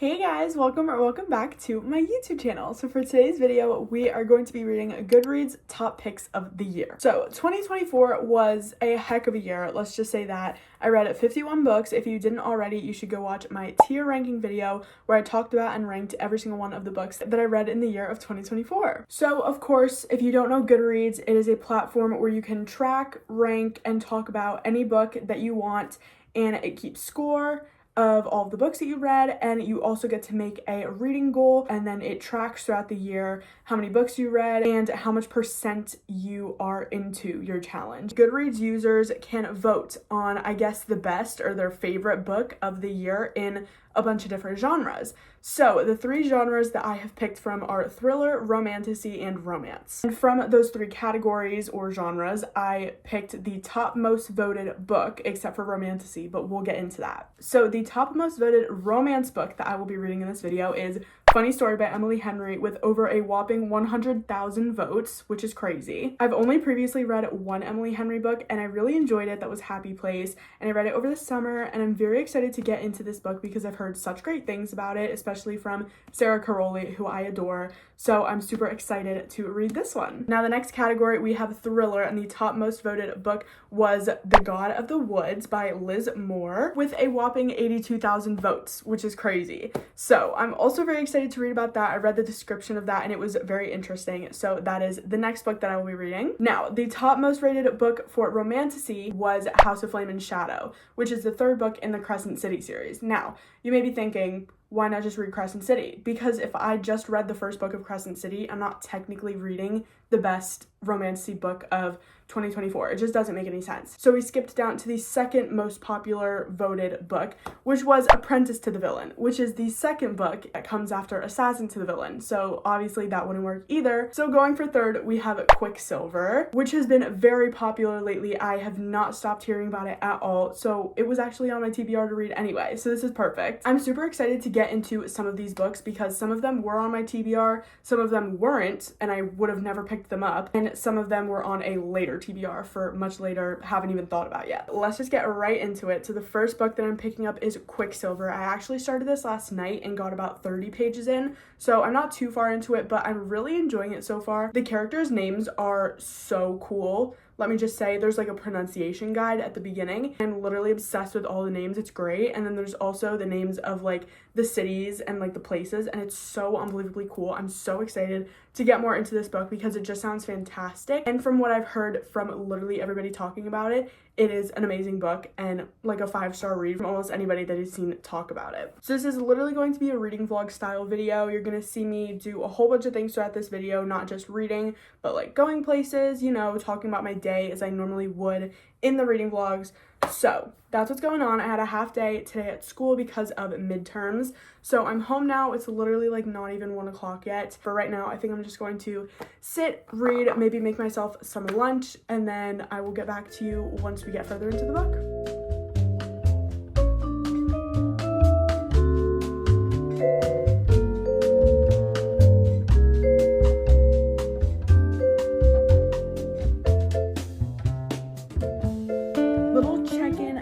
Hey guys, welcome back to my YouTube channel. So for today's video, we are going to be reading Goodreads top picks of the year. So 2024 was a heck of a year, let's just say that. I read 51 books. If you didn't already, you should go watch my tier ranking video where I talked about and ranked every single one of the books that I read in the year of 2024. So of course, if you don't know Goodreads, it is a platform where you can track, rank, and talk about any book that you want, and it keeps score of all of the books that you read, and you also get to make a reading goal, and then it tracks throughout the year how many books you read and how much percent you are into your challenge. Goodreads users can vote on, I guess, the best or their favorite book of the year in a bunch of different genres. So the three genres that I have picked from are thriller, romantasy, and romance. And from those three categories or genres, I picked the top most voted book, except for romantasy, but we'll get into that. So the top most voted romance book that I will be reading in this video is Funny Story by Emily Henry with over a whopping 100,000 votes, which is crazy. I've only previously read one Emily Henry book and I really enjoyed it. That was Happy Place, and I read it over the summer, and I'm very excited to get into this book because I've heard such great things about it, especially from Sarah Caroli, who I adore. So I'm super excited to read this one. Now the next category, we have thriller, and the top most voted book was The God of the Woods by Liz Moore with a whopping 82,000 votes, which is crazy. So I'm also very excited to read about that. I read the description of that and it was very interesting. So that is the next book that I will be reading. Now, the top most rated book for romantasy was House of Flame and Shadow, which is the third book in the Crescent City series. Now, you may be thinking, why not just read Crescent City? Because if I just read the first book of Crescent City, I'm not technically reading the best romantasy book of 2024. It just doesn't make any sense. So we skipped down to the second most popular voted book, which was Apprentice to the Villain, which is the second book that comes after Assassin to the Villain. So obviously that wouldn't work either. So going for third, we have Quicksilver, which has been very popular lately. I have not stopped hearing about it at all. So it was actually on my TBR to read anyway. So this is perfect. I'm super excited to get into some of these books because some of them were on my TBR, some of them weren't, and I would have never picked them up, and some of them were on a later TBR for much later, haven't even thought about yet. Let's just get right into it. So the first book that I'm picking up is Quicksilver. I actually started this last night and got about 30 pages in, so I'm not too far into it, but I'm really enjoying it so far. The characters' names are so cool. Let me just say, there's like a pronunciation guide at the beginning. I'm literally obsessed with all the names. It's great. And then there's also the names of like the cities and like the places, and it's so unbelievably cool. I'm so excited to get more into this book because it just sounds fantastic. And from what I've heard from literally everybody talking about it, it is an amazing book and like a 5-star read from almost anybody that has seen talk about it. So this is literally going to be a reading vlog style video. You're going to see me do a whole bunch of things throughout this video, not just reading, but like going places, you know, talking about my day as I normally would in the reading vlogs. So that's what's going on. I had a half day today at school because of midterms. So I'm home now. It's literally like not even 1 o'clock yet. For right now, I think I'm just going to sit, read, maybe make myself some lunch, and then I will get back to you once we get further into the book.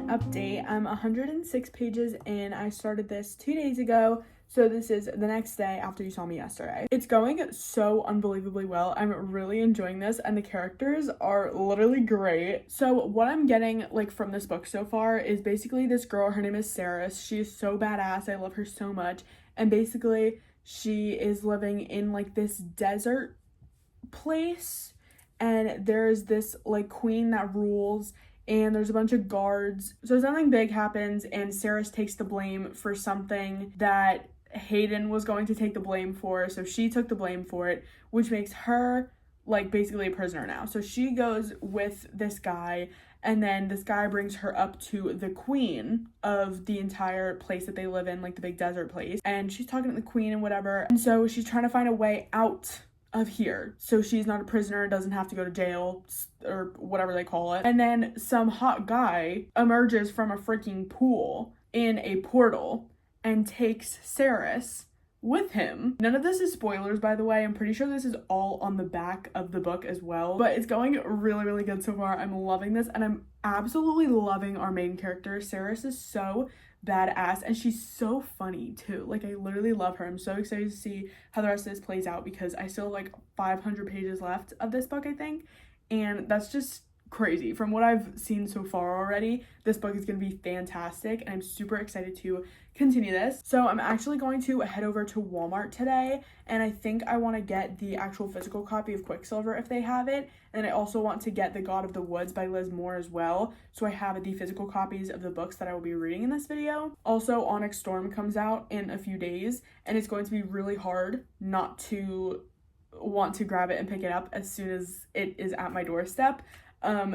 Update. I'm 106 pages in. I started this 2 days ago, so this is the next day after you saw me yesterday. It's going so unbelievably well. I'm really enjoying this, and the characters are literally great. So what I'm getting like from this book so far is basically this girl, her name is Sarah. She is so badass. I love her so much. And basically she is living in like this desert place, and there's this like queen that rules, and there's a bunch of guards. So something big happens, and Sarah takes the blame for something that Hayden was going to take the blame for. So she took the blame for it, which makes her like basically a prisoner now. So she goes with this guy, and then this guy brings her up to the queen of the entire place that they live in, like the big desert place. And she's talking to the queen and whatever. And so she's trying to find a way out of here, so she's not a prisoner, doesn't have to go to jail or whatever they call it. And then some hot guy emerges from a freaking pool in a portal and takes Saris with him. None of this is spoilers, by the way. I'm pretty sure this is all on the back of the book as well, but it's going really, really good so far. I'm loving this, and I'm absolutely loving our main character. Saris is so badass, and she's so funny too. Like, I literally love her. I'm so excited to see how the rest of this plays out because I still have like 500 pages left of this book, I think, and that's just crazy. From what I've seen so far already, this book is going to be fantastic, and I'm super excited to continue this. So I'm actually going to head over to Walmart today, and I think I want to get the actual physical copy of Quicksilver if they have it, and I also want to get The God of the Woods by Liz Moore as well, so I have the physical copies of the books that I will be reading in this video. Also, Onyx Storm comes out in a few days, and it's going to be really hard not to want to grab it and pick it up as soon as it is at my doorstep,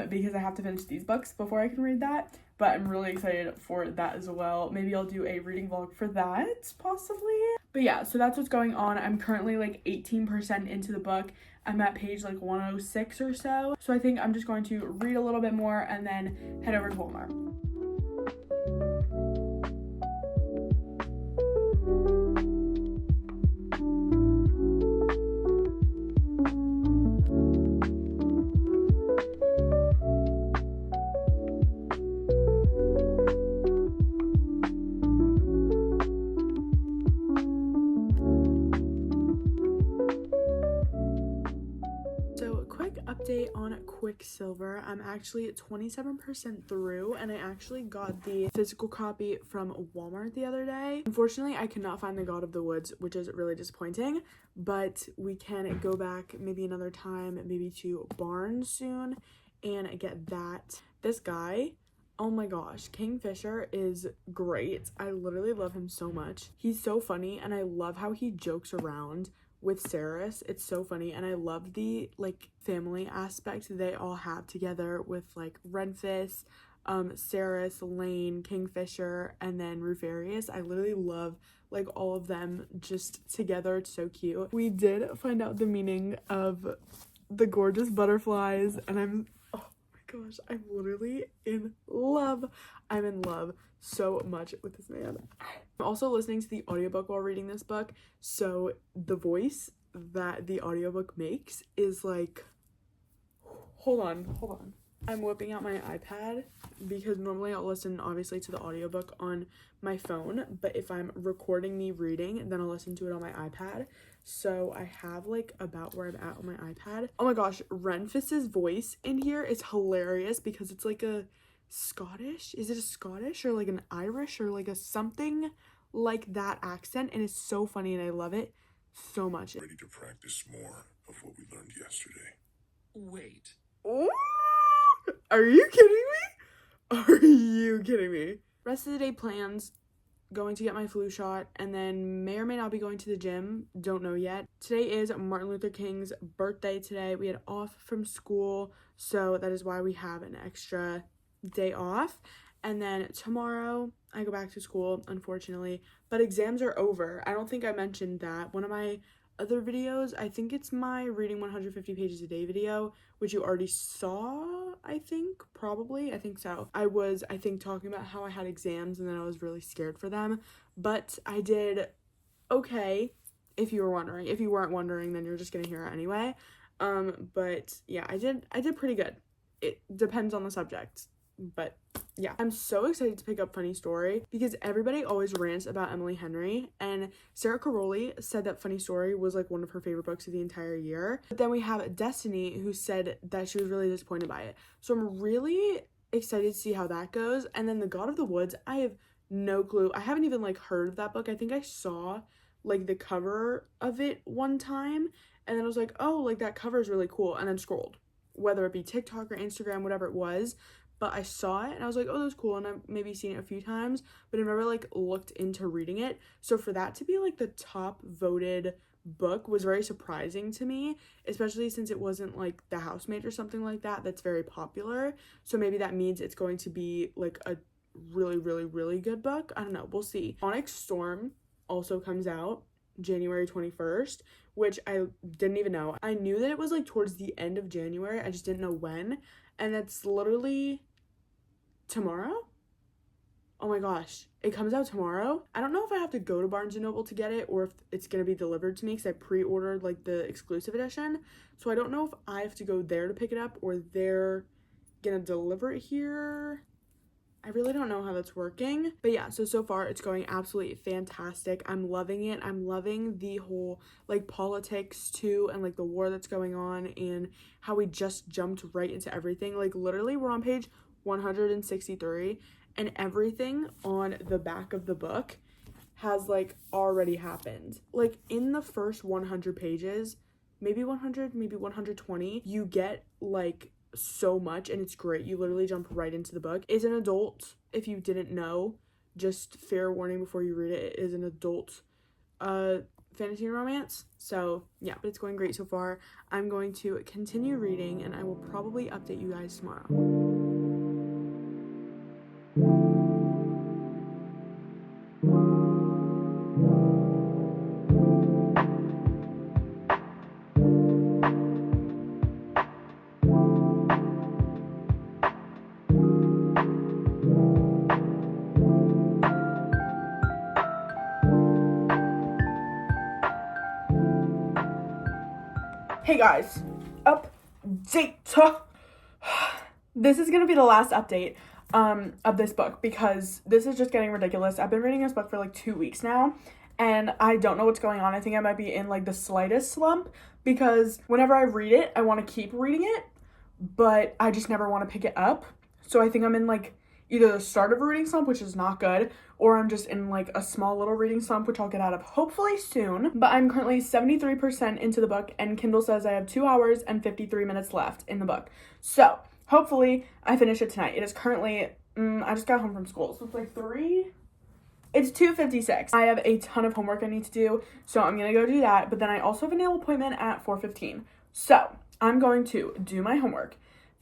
because I have to finish these books before I can read that. But I'm really excited for that as well. Maybe I'll do a reading vlog for that, possibly. But yeah, so that's what's going on. I'm currently like 18% into the book. I'm at page like 106 or so. So I think I'm just going to read a little bit more and then head over to Walmart. Update on Quicksilver. I'm actually 27% through, and I actually got the physical copy from Walmart the other day. Unfortunately, I could not find The God of the Woods, which is really disappointing, but we can go back maybe another time, maybe to Barnes soon, and get that. This guy, oh my gosh, Kingfisher is great. I literally love him so much. He's so funny, and I love how he jokes around with Saris. It's so funny, and I love the like family aspect they all have together with like Renfis, Saris, Lane, Kingfisher, and then Rufarius. I literally love like all of them just together. It's so cute. We did find out the meaning of the gorgeous butterflies, and I'm, oh my gosh, I'm literally in love. I'm in love so much with this man. I'm also listening to the audiobook while reading this book, so the voice that the audiobook makes is like, hold on. I'm whipping out my iPad because normally I'll listen obviously to the audiobook on my phone, but if I'm recording me reading, then I'll listen to it on my iPad. So I have like about where I'm at on my iPad. Oh my gosh, Renfis's voice in here is hilarious because it's like a Scottish, is it a Scottish or like an Irish or like a something like that accent, and it's so funny and I love it so much. Ready to practice more of what we learned yesterday. Wait. Ooh, are you kidding me? Are you kidding me? Rest of the day plans, going to get my flu shot, and then may or may not be going to the gym, don't know yet. Today is Martin Luther King's birthday today. We had off from school, so that is why we have an extra day off. And then tomorrow I go back to school, unfortunately, but exams are over. I don't think I mentioned that. One of my other videos, I think it's my reading 150 pages a day video, which you already saw, I think, probably. I think so. I was, I think, talking about how I had exams and then I was really scared for them, but I did okay, if you were wondering. If you weren't wondering, then you're just gonna hear it anyway. But yeah, I did pretty good. It depends on the subject, but yeah. I'm so excited to pick up Funny Story because everybody always rants about Emily Henry, and Sarah Caroli said that Funny Story was like one of her favorite books of the entire year. But then we have Destiny, who said that she was really disappointed by it. So I'm really excited to see how that goes. And then The God of the Woods, I have no clue. I haven't even like heard of that book. I think I saw like the cover of it one time, and then I was like, oh, like that cover is really cool, and then scrolled, whether it be TikTok or Instagram, whatever it was. But I saw it and I was like, oh, that's cool, and I've maybe seen it a few times, but I've never like looked into reading it. So for that to be like the top voted book was very surprising to me, especially since it wasn't like The Housemaid or something like that that's very popular. So maybe that means it's going to be like a really, really, really good book. I don't know, we'll see. Onyx Storm also comes out January 21st, which I didn't even know. I knew that it was like towards the end of January, I just didn't know when, and that's literally tomorrow. Oh my gosh, it comes out tomorrow. I don't know if I have to go to Barnes & Noble to get it or if it's gonna be delivered to me, because I pre-ordered like the exclusive edition, so I don't know if I have to go there to pick it up or they're gonna deliver it here. I really don't know how that's working, but yeah, so far it's going absolutely fantastic. I'm loving it. I'm loving the whole like politics too, and like the war that's going on, and how we just jumped right into everything. Like literally we're on page 163 and everything on the back of the book has like already happened. Like in the first 100 pages, maybe 100, maybe 120, you get like so much, and it's great. You literally jump right into the book. It's an adult, if you didn't know, just fair warning before you read it, it is an adult fantasy romance. So yeah, but it's going great so far. I'm going to continue reading, and I will probably update you guys tomorrow. Hey guys, update. This is gonna be the last update of this book because this is just getting ridiculous. I've been reading this book for like 2 weeks now, and I don't know what's going on. I think I might be in like the slightest slump because whenever I read it, I want to keep reading it, but I just never want to pick it up. So I think I'm in like either the start of a reading slump, which is not good, or I'm just in like a small little reading slump, which I'll get out of hopefully soon. But I'm currently 73% into the book, and Kindle says I have 2 hours and 53 minutes left in the book. So hopefully I finish it tonight. It is currently, I just got home from school, so it's like 3? It's 2:56. I have a ton of homework I need to do, so I'm gonna go do that. But then I also have a nail appointment at 4:15. So I'm going to do my homework,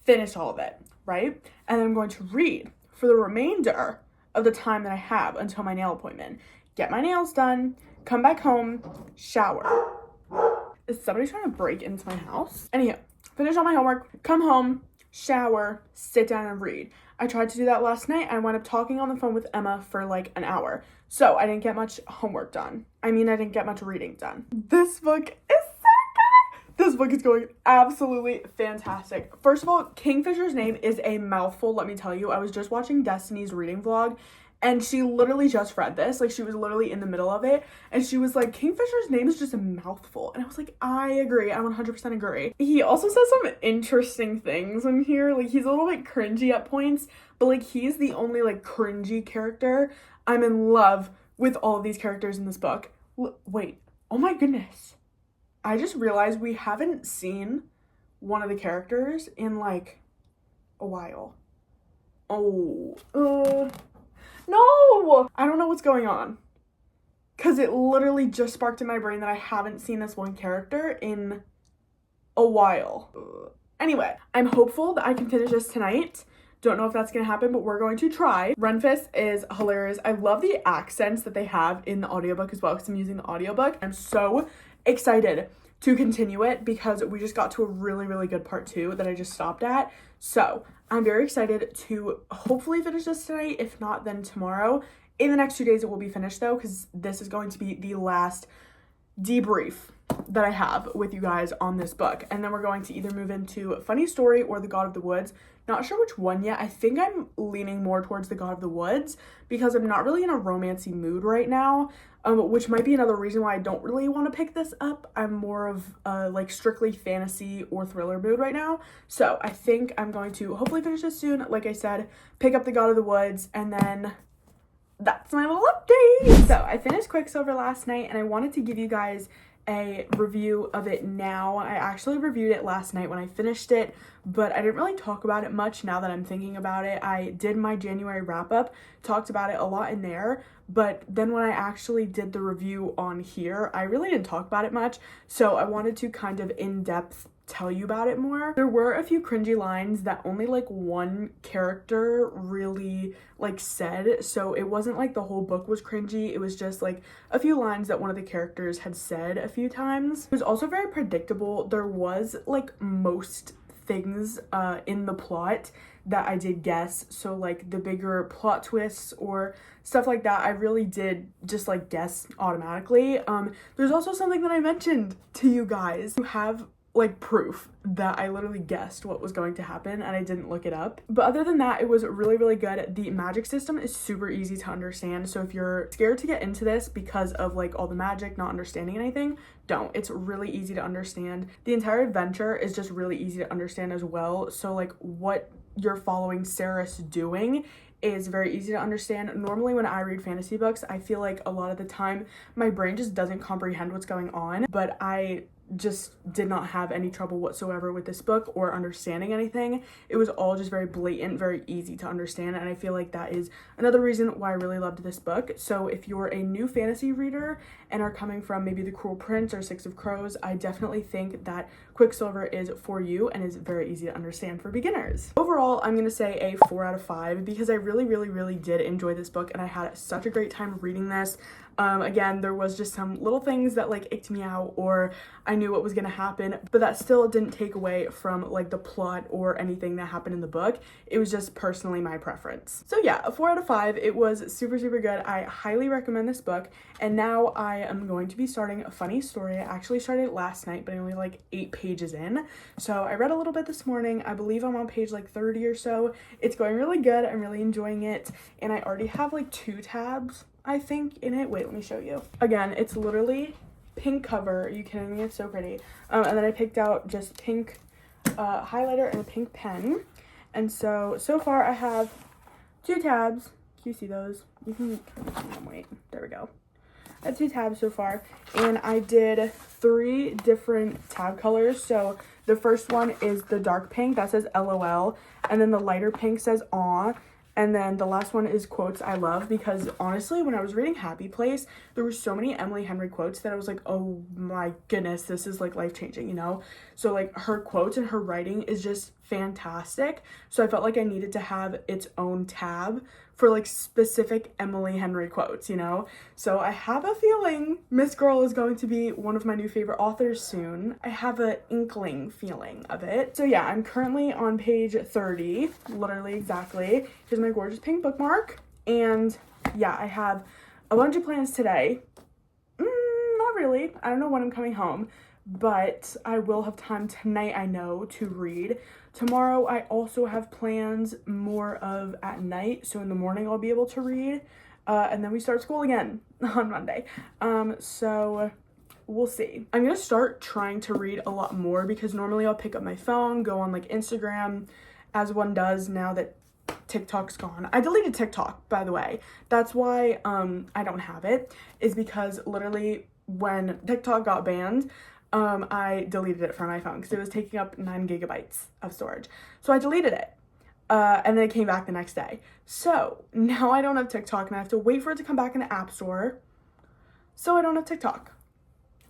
finish all of it, right? And then I'm going to read for the remainder of the time that I have until my nail appointment. Get my nails done, come back home, shower. Is somebody trying to break into my house? Anyhow, finish all my homework, come home, shower, sit down and read. I tried to do that last night. I wound up talking on the phone with Emma for like an hour. So I didn't get much homework done. I didn't get much reading done. This book is This book is going absolutely fantastic. First of all, Kingfisher's name is a mouthful, let me tell you. I was just watching Destiny's reading vlog, and she literally just read this. Like, she was literally in the middle of it, and she was like, Kingfisher's name is just a mouthful. And I was like, I agree. I 100% agree. He also says some interesting things in here. Like, he's a little bit cringy at points, but, like, he's the only, like, cringy character. I'm in love with all of these characters in this book. Wait. Oh, my goodness. I just realized we haven't seen one of the characters in like a while. Oh, no! I don't know what's going on. Because it literally just sparked in my brain that I haven't seen this one character in a while. Anyway, I'm hopeful that I can finish this tonight. Don't know if that's gonna happen, but we're going to try. Renfis is hilarious. I love the accents that they have in the audiobook as well, because I'm using the audiobook. I'm so excited to continue it because we just got to a really, really good part 2 that I just stopped at. So I'm very excited to hopefully finish this tonight. If not, then tomorrow. In the next 2 days, it will be finished though, because this is going to be the last debrief that I have with you guys on this book. And then we're going to either move into Funny Story or The God of the Woods. Not sure which one yet. I think I'm leaning more towards The God of the Woods because I'm not really in a romancy mood right now, which might be another reason why I don't really want to pick this up. I'm more of like strictly fantasy or thriller mood right now. So I think I'm going to hopefully finish this soon. Like I said, pick up The God of the Woods, and then that's my little update. So I finished Quicksilver last night, and I wanted to give you guys a review of it now. I actually reviewed it last night when I finished it, but I didn't really talk about it much now that I'm thinking about it. I did my January wrap up, talked about it a lot in there, but then when I actually did the review on here, I really didn't talk about it much, so I wanted to kind of in-depth tell you about it more. There were a few cringy lines that only like one character really like said, so it wasn't like the whole book was cringy. It was just like a few lines that one of the characters had said a few times. It was also very predictable. There was like most things in the plot that I did guess, so like the bigger plot twists or stuff like that, I really did just like guess automatically. There's also something that I mentioned to you guys. You have like proof that I literally guessed what was going to happen and I didn't look it up. But other than that, it was really, really good. The magic system is super easy to understand. So if you're scared to get into this because of like all the magic, not understanding anything, don't. It's really easy to understand. The entire adventure is just really easy to understand as well. So like what you're following Ceres doing is very easy to understand. Normally when I read fantasy books, I feel like a lot of the time my brain just doesn't comprehend what's going on, but I just did not have any trouble whatsoever with this book or understanding anything. It was all just very blatant, very easy to understand, and I feel like that is another reason why I really loved this book. So if you're a new fantasy reader and are coming from maybe The Cruel Prince or Six of Crows, I definitely think that Quicksilver is for you and is very easy to understand for beginners. Overall, I'm gonna say a 4 out of 5 because I really, really, really did enjoy this book and I had such a great time reading this. Again, there was just some little things that like icked me out or I knew what was gonna happen, but that still didn't take away from like the plot or anything that happened in the book. It was just personally my preference. So yeah, a 4 out of 5. It was super, super good. I highly recommend this book. And now I am going to be starting a funny story. I actually started it last night, but I'm only like 8 pages in. So I read a little bit this morning. I believe I'm on page like 30 or so. It's going really good. I'm really enjoying it. And I already have like 2 tabs, I think, in it. Wait, let me show you. Again, it's literally pink cover. Are you kidding me? It's so pretty. And then I picked out just pink highlighter and a pink pen. And so far I have 2 tabs. Can you see those? You can wait. There we go. I have 2 tabs so far, and I did 3 different tab colors. So the first one is the dark pink that says LOL, and then the lighter pink says aw, and then the last one is quotes I love, because honestly, when I was reading Happy Place, there were so many Emily Henry quotes that I was like, oh my goodness, this is like life-changing, you know? So like her quotes and her writing is just fantastic. So I felt like I needed to have its own tab for like specific Emily Henry quotes, you know? So I have a feeling Miss Girl is going to be one of my new favorite authors soon. I have an inkling feeling of it. So yeah, I'm currently on page 30, literally exactly. Here's my gorgeous pink bookmark. And yeah, I have a bunch of plans today. Not really. I don't know when I'm coming home, but I will have time tonight, I know, to read. Tomorrow I also have plans more of at night, so in the morning I'll be able to read, and then we start school again on Monday. So we'll see. I'm gonna start trying to read a lot more because normally I'll pick up my phone, go on like Instagram, as one does now that TikTok's gone. I deleted TikTok, by the way. That's why I don't have it, is because literally when TikTok got banned, I deleted it from my phone because it was taking up 9 gigabytes of storage. So I deleted it. And then it came back the next day. So now I don't have TikTok and I have to wait for it to come back in the App Store. So I don't have TikTok.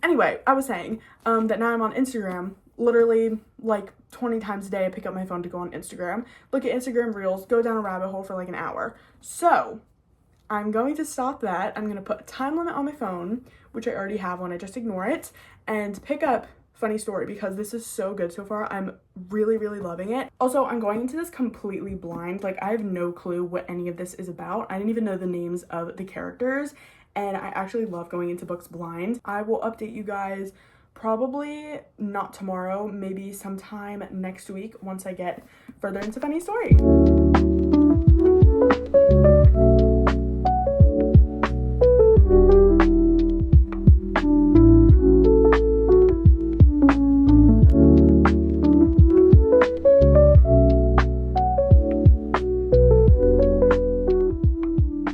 Anyway, I was saying that now I'm on Instagram. Literally like 20 times a day I pick up my phone to go on Instagram, look at Instagram Reels, go down a rabbit hole for like an hour. So I'm going to stop that. I'm going to put a time limit on my phone, which I already have one. I just ignore it, and pick up Funny Story because this is so good so far. I'm really, really loving it. Also, I'm going into this completely blind. Like, I have no clue what any of this is about. I didn't even know the names of the characters, and I actually love going into books blind. I will update you guys probably not tomorrow, maybe sometime next week once I get further into Funny Story.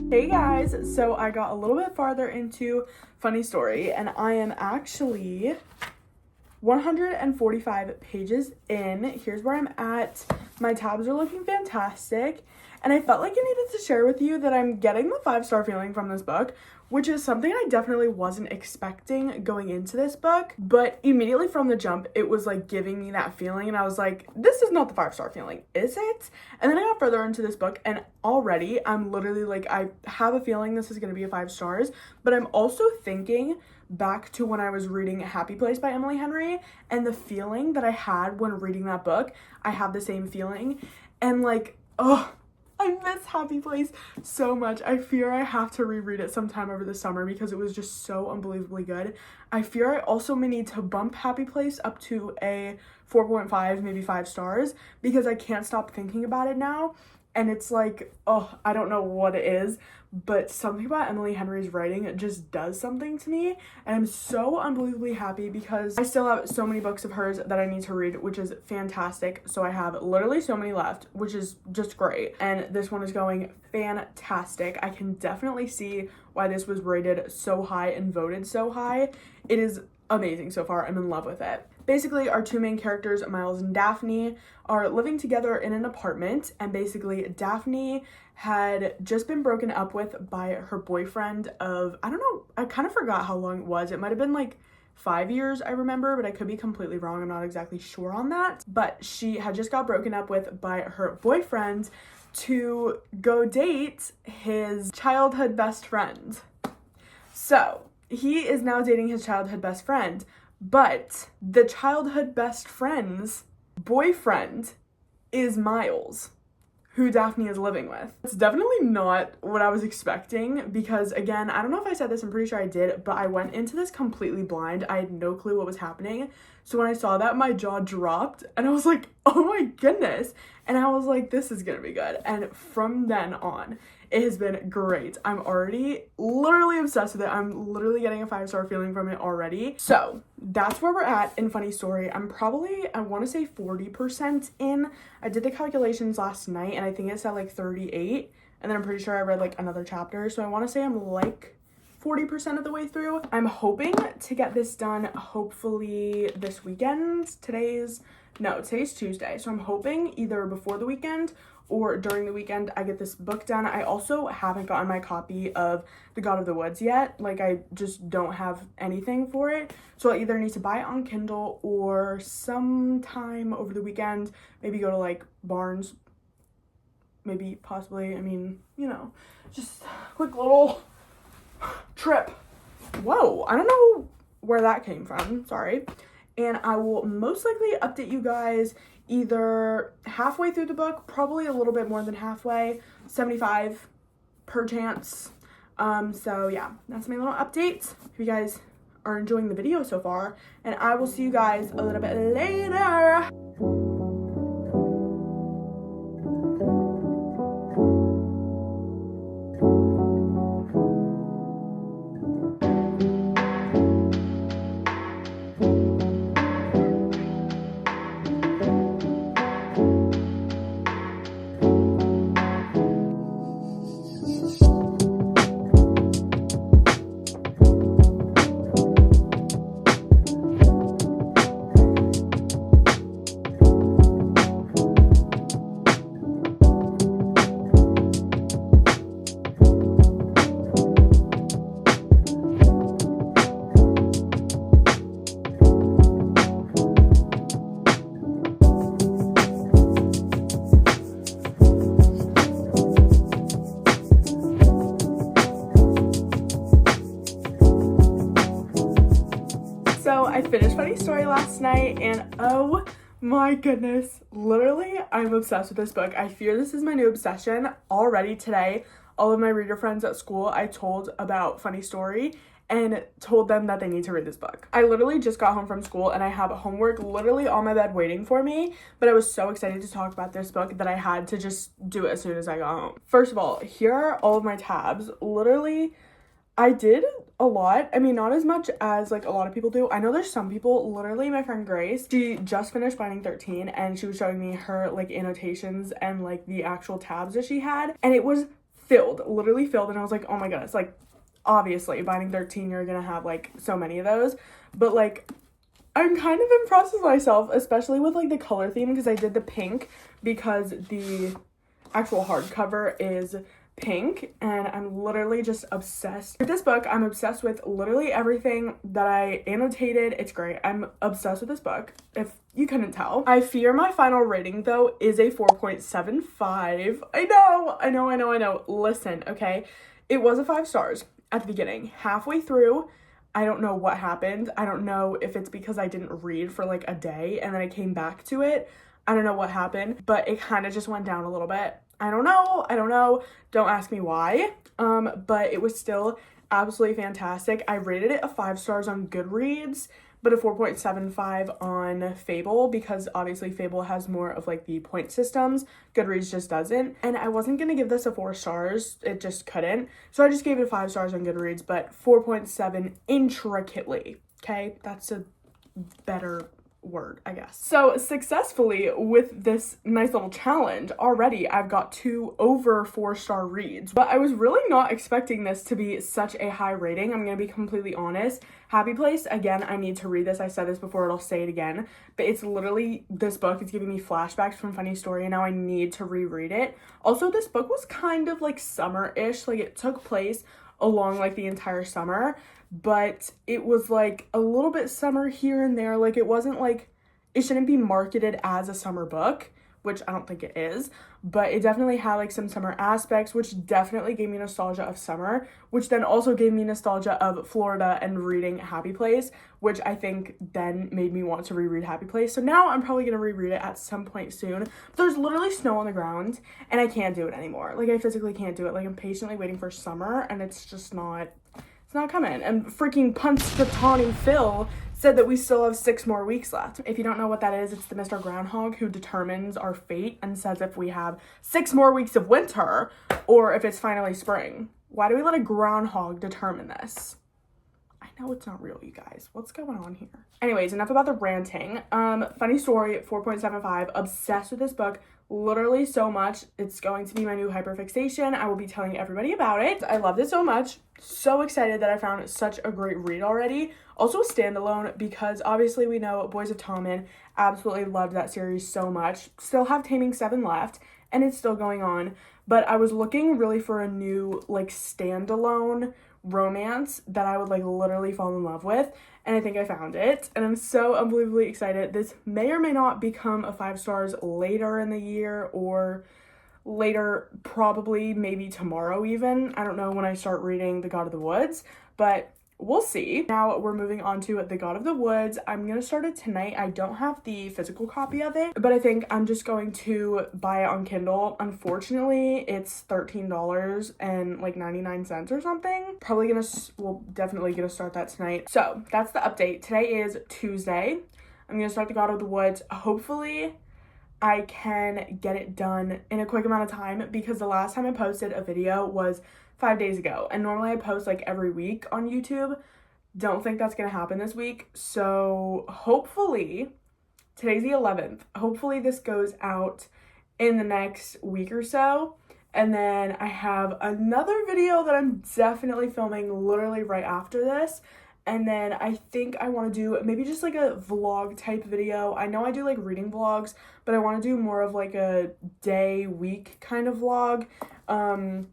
Hey guys, so I got a little bit farther into Funny Story and I am actually 145 pages in. Here's where I'm at. My tabs are looking fantastic, and I felt like I needed to share with you that I'm getting the 5-star feeling from this book, which is something I definitely wasn't expecting going into this book, but immediately from the jump it was like giving me that feeling, and I was like, this is not the 5-star feeling, is it? And then I got further into this book and already I'm literally like, I have a feeling this is going to be a 5 stars, but I'm also thinking back to when I was reading Happy Place by Emily Henry, and the feeling that I had when reading that book, I have the same feeling, and like, oh, I miss Happy Place so much. I fear I have to reread it sometime over the summer because it was just so unbelievably good. I fear I also may need to bump Happy Place up to a 4.5, maybe 5 stars, because I can't stop thinking about it now. And it's like, oh, I don't know what it is, but something about Emily Henry's writing, it just does something to me. And I'm so unbelievably happy because I still have so many books of hers that I need to read, which is fantastic. So I have literally so many left, which is just great. And this one is going fantastic. I can definitely see why this was rated so high and voted so high. It is amazing so far. I'm in love with it. Basically, our two main characters, Miles and Daphne, are living together in an apartment, and basically Daphne had just been broken up with by her boyfriend of, I don't know, I kind of forgot how long it was. It might have been like 5 years, I remember, but I could be completely wrong. I'm not exactly sure on that. But she had just got broken up with by her boyfriend to go date his childhood best friend. So he is now dating his childhood best friend, but the childhood best friend's boyfriend is Miles, who Daphne is living with. It's definitely not what I was expecting because, again, I don't know if I said this, I'm pretty sure I did, but I went into this completely blind. I had no clue what was happening. So when I saw that, my jaw dropped and I was like, oh my goodness. And I was like, this is gonna be good. And from then on, it has been great. I'm already literally obsessed with it. I'm literally getting a 5-star feeling from it already. So that's where we're at in Funny Story. I'm probably, I want to say 40% in. I did the calculations last night and I think it's at like 38. And then I'm pretty sure I read like another chapter. So I want to say I'm like 40% of the way through. I'm hoping to get this done hopefully this weekend. Today's Tuesday. So I'm hoping either before the weekend or during the weekend I get this book done. I also haven't gotten my copy of The God of the Woods yet. Like, I just don't have anything for it. So I either need to buy it on Kindle or sometime over the weekend, maybe go to like Barnes, maybe possibly, I mean, you know, just quick little trip. Whoa, I don't know where that came from, sorry. And I will most likely update you guys either halfway through the book, probably a little bit more than halfway, 75 per chance. So yeah, that's my little update. If you guys are enjoying the video so far, and I will see you guys a little bit later. So I finished Funny Story last night and oh my goodness, literally I'm obsessed with this book. I fear this is my new obsession. Already today, all of my reader friends at school I told about Funny Story and told them that they need to read this book. I literally just got home from school and I have homework literally on my bed waiting for me, but I was so excited to talk about this book that I had to just do it as soon as I got home. First of all, here are all of my tabs. Literally, I did a lot. I mean, not as much as like a lot of people do. I know there's some people, literally my friend Grace, she just finished Binding 13 and she was showing me her like annotations and like the actual tabs that she had, and it was filled, literally filled, and I was like, oh my goodness, like obviously Binding 13 you're gonna have like so many of those, but like I'm kind of impressed with myself, especially with like the color theme, because I did the pink because the actual hardcover is pink, and I'm literally just obsessed with this book. I'm obsessed with literally everything that I annotated. It's great. I'm obsessed with this book, if you couldn't tell. I fear my final rating though is a 4.75. I know. Listen, okay, it was a 5 stars at the beginning. Halfway through, I don't know what happened. I don't know if it's because I didn't read for like a day and then I came back to it. I don't know what happened, but it kind of just went down a little bit. I don't know. Don't ask me why. But it was still absolutely fantastic. I rated it a 5 stars on Goodreads, but a 4.75 on Fable, because obviously Fable has more of like the point systems. Goodreads just doesn't. And I wasn't gonna give this a 4 stars. It just couldn't. So I just gave it 5 stars on Goodreads, but 4.7 intricately. Okay, that's a better word, I guess. So successfully with this nice little challenge, already I've got 2 over 4-star reads, but I was really not expecting this to be such a high rating. I'm gonna be completely honest. Happy Place, again, I need to read this. I said this before, I'll say it again, but it's literally, this book is giving me flashbacks from Funny Story, and now I need to reread it. Also, this book was kind of like summer-ish, like it took place along like the entire summer, but it was like a little bit summer here and there. Like it wasn't like, it shouldn't be marketed as a summer book, which I don't think it is, but it definitely had like some summer aspects, which definitely gave me nostalgia of summer, which then also gave me nostalgia of Florida and reading Happy Place, which I think then made me want to reread Happy Place. So now I'm probably gonna reread it at some point soon. But there's literally snow on the ground and I can't do it anymore. Like I physically can't do it. Like I'm patiently waiting for summer and it's just not, it's not coming. And freaking Punxsutawney Phil said that we still have 6 more weeks left. If you don't know what that is, it's the Mr. Groundhog who determines our fate and says if we have 6 more weeks of winter or if it's finally spring. Why do we let a groundhog determine this? I know it's not real, you guys. What's going on here? Anyways, enough about the ranting. Funny Story, 4.75. Obsessed with this book. Literally so much. It's going to be my new hyperfixation. I will be telling everybody about it. I loved it so much. So excited that I found such a great read already. Also a standalone, because obviously we know Boys of Tommen. Absolutely loved that series so much. Still have Taming 7 left, and it's still going on. But I was looking really for a new like standalone romance that I would like literally fall in love with, and I think I found it, and I'm so unbelievably excited. This may or may not become a 5 stars later in the year, or later, probably maybe tomorrow even. I don't know when I start reading The God of the Woods, but we'll see. Now we're moving on to The God of the Woods. I'm gonna start it tonight. I don't have the physical copy of it, but I think I'm just going to buy it on Kindle. Unfortunately, it's $13 and like 99 cents or something. Probably gonna, well, definitely gonna start that tonight. So that's the update. Today is Tuesday. I'm gonna start The God of the Woods. Hopefully I can get it done in a quick amount of time, because the last time I posted a video was 5 days ago, and normally I post like every week on YouTube. Don't think that's gonna happen this week, so hopefully, today's the 11th, hopefully this goes out in the next week or so, and then I have another video that I'm definitely filming literally right after this. And then I think I want to do maybe just like a vlog type video. I know I do like reading vlogs, but I want to do more of like a day, week kind of vlog,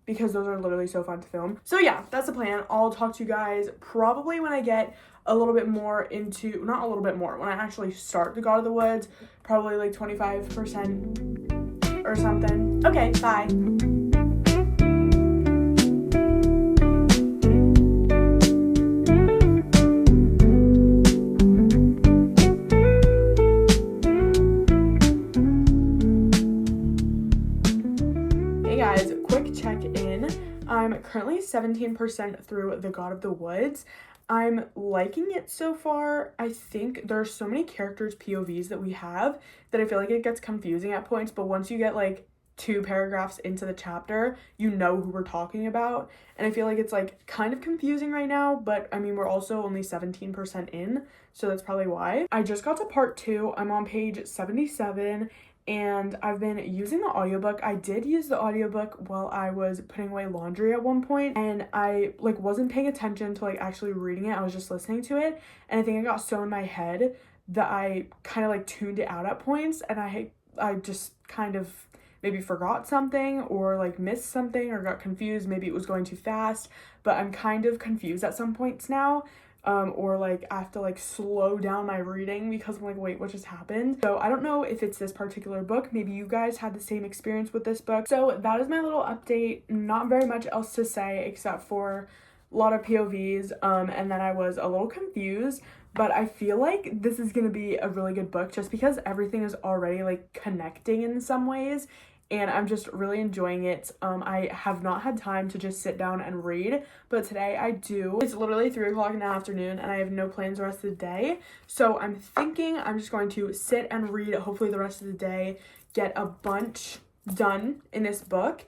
because those are literally so fun to film. So yeah, that's the plan. I'll talk to you guys probably when I get a little bit more into, not a little bit more, when I actually start The God of the Woods, probably like 25% or something. Okay, bye. I'm currently 17% through The God of the Woods. I'm liking it so far. I think there's so many characters' POVs that we have that I feel like it gets confusing at points, but once you get like 2 paragraphs into the chapter, you know who we're talking about. And I feel like it's like kind of confusing right now, but I mean, we're also only 17% in, so that's probably why. I just got to part 2. I'm on page 77. And I've been using the audiobook. I did use the audiobook while I was putting away laundry at one point, and I like wasn't paying attention to like actually reading it. I was just listening to it, and I think I got so in my head that I kind of like tuned it out at points, and I just kind of maybe forgot something or like missed something or got confused. Maybe it was going too fast, but I'm kind of confused at some points now. Or like I have to like slow down my reading because I'm like, wait, what just happened? So I don't know if it's this particular book. Maybe you guys had the same experience with this book. So that is my little update. Not very much else to say except for a lot of POVs, and then I was a little confused, but I feel like this is gonna be a really good book just because everything is already like connecting in some ways, and I'm just really enjoying it. I have not had time to just sit down and read, but today I do. It's literally 3 o'clock in the afternoon and I have no plans the rest of the day. So I'm thinking I'm just going to sit and read hopefully the rest of the day, get a bunch done in this book.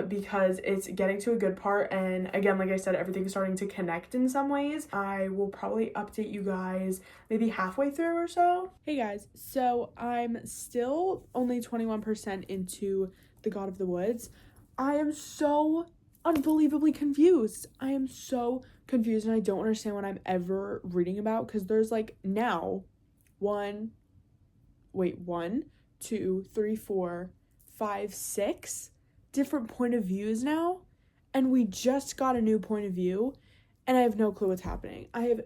Because it's getting to a good part, and again, like I said, everything's starting to connect in some ways. I will probably update you guys maybe halfway through or so. Hey guys, so I'm still only 21% into The God of the Woods. I am so unbelievably confused. I am so confused and I don't understand what I'm ever reading about, because there's like now 1, 2, 3, 4, 5, 6 different point of views now, and we just got a new point of view and I have no clue what's happening. And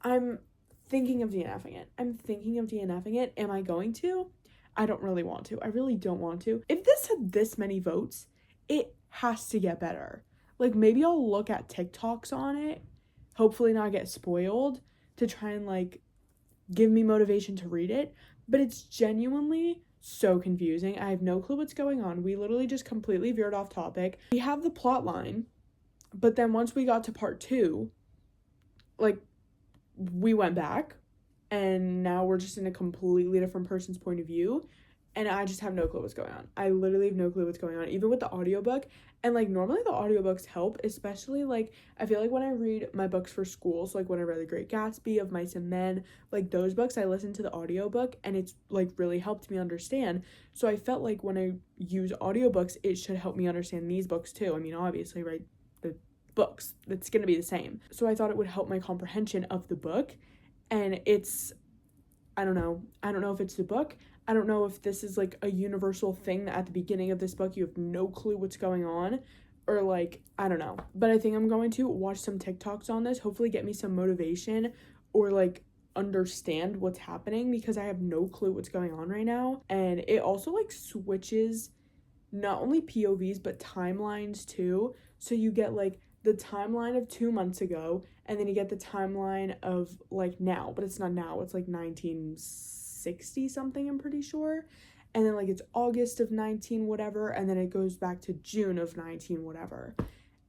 I'm thinking of DNFing it. Am I going to? I don't really want to. I really don't want to. If this had this many votes, it has to get better. Like, maybe I'll look at TikToks on it, hopefully not get spoiled, to try and like give me motivation to read it, but it's genuinely so confusing. I have no clue what's going on. We literally just completely veered off topic. We have the plot line, but then once we got to part 2, like, we went back, and now we're just in a completely different person's point of view, and I just have no clue what's going on. I literally have no clue what's going on, even with the audiobook. And like, normally the audiobooks help, especially like, I feel like when I read my books for school, so like when I read The Great Gatsby, Of Mice and Men, like those books, I listen to the audiobook and it's like really helped me understand. So I felt like when I use audiobooks, it should help me understand these books too. I mean, obviously, right, the books, it's gonna be the same. So I thought it would help my comprehension of the book, and it's, I don't know if it's the book. I don't know if this is like a universal thing that at the beginning of this book you have no clue what's going on, or like, I don't know. But I think I'm going to watch some TikToks on this, hopefully get me some motivation or like understand what's happening, because I have no clue what's going on right now. And it also like switches not only POVs but timelines too. So you get like the timeline of 2 months ago, and then you get the timeline of like now, but it's not now, it's like 1960 something, I'm pretty sure. And then like it's August of 19 whatever, and then it goes back to June of 19 whatever.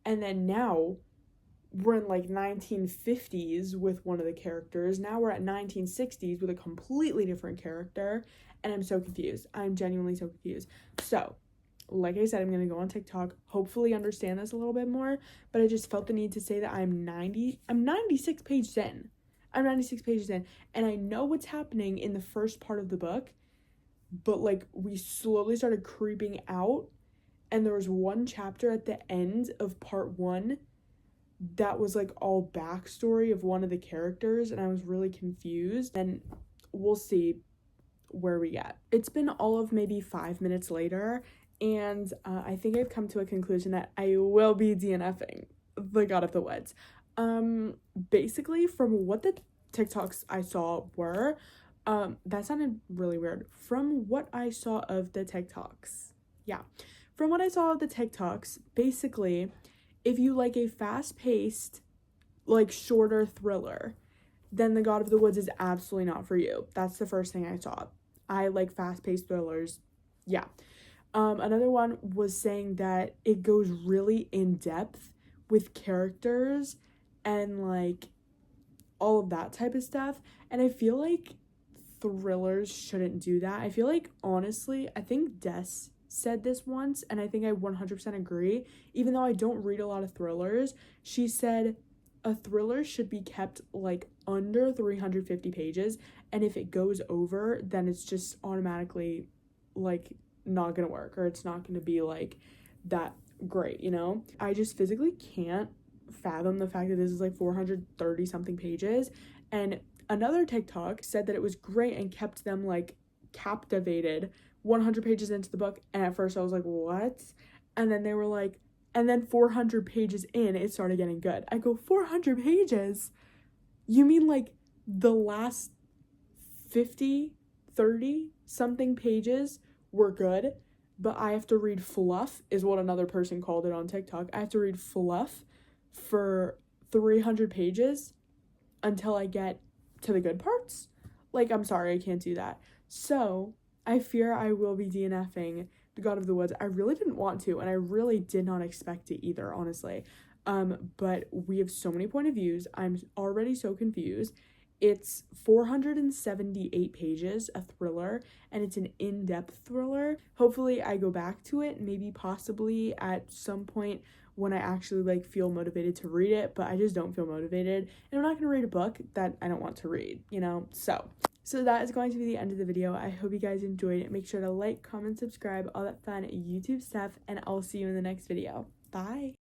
And then now we're in like 1950s with one of the characters. Now we're at 1960s with a completely different character, and I'm so confused. I'm genuinely so confused. So like I said, I'm going to go on TikTok, hopefully understand this a little bit more, but I just felt the need to say that I'm 96 pages in. I'm 96 pages in, and I know what's happening in the first part of the book, but like we slowly started creeping out, and there was one chapter at the end of part 1 that was like all backstory of one of the characters, and I was really confused, and we'll see where we get. It's been all of maybe 5 minutes later, and I think I've come to a conclusion that I will be DNFing The God of the Woods. Basically, from what the TikToks I saw were, that sounded really weird. From what I saw of the TikToks, basically, if you like a fast-paced, like shorter thriller, then The God of the Woods is absolutely not for you. That's the first thing I saw. I like fast-paced thrillers. Yeah. Another one was saying that it goes really in depth with characters and like all of that type of stuff. And I feel like thrillers shouldn't do that. I feel like, honestly, I think Des said this once, and I think I 100% agree. Even though I don't read a lot of thrillers, she said a thriller should be kept like under 350 pages. And if it goes over, then it's just automatically like not gonna work, or it's not gonna be like that great, you know? I just physically can't fathom the fact that this is like 430 something pages. And another TikTok said that it was great and kept them like captivated 100 pages into the book, and at first I was like, what? And then they were like, and then 400 pages in it started getting good. I go, 400 pages? You mean like the last 50, 30 something pages were good, but I have to read fluff, is what another person called it on TikTok. I have to read fluff for 300 pages until I get to the good parts? Like, I'm sorry, I can't do that. So I fear I will be DNFing The God of the Woods. I really didn't want to, and I really did not expect to either, honestly. But we have so many point of views. I'm already so confused. It's 478 pages, a thriller, and it's an in-depth thriller. Hopefully I go back to it, maybe possibly at some point when I actually like feel motivated to read it, but I just don't feel motivated. And I'm not gonna read a book that I don't want to read, you know? So that is going to be the end of the video. I hope you guys enjoyed it. Make sure to like, comment, subscribe, all that fun YouTube stuff, and I'll see you in the next video. Bye!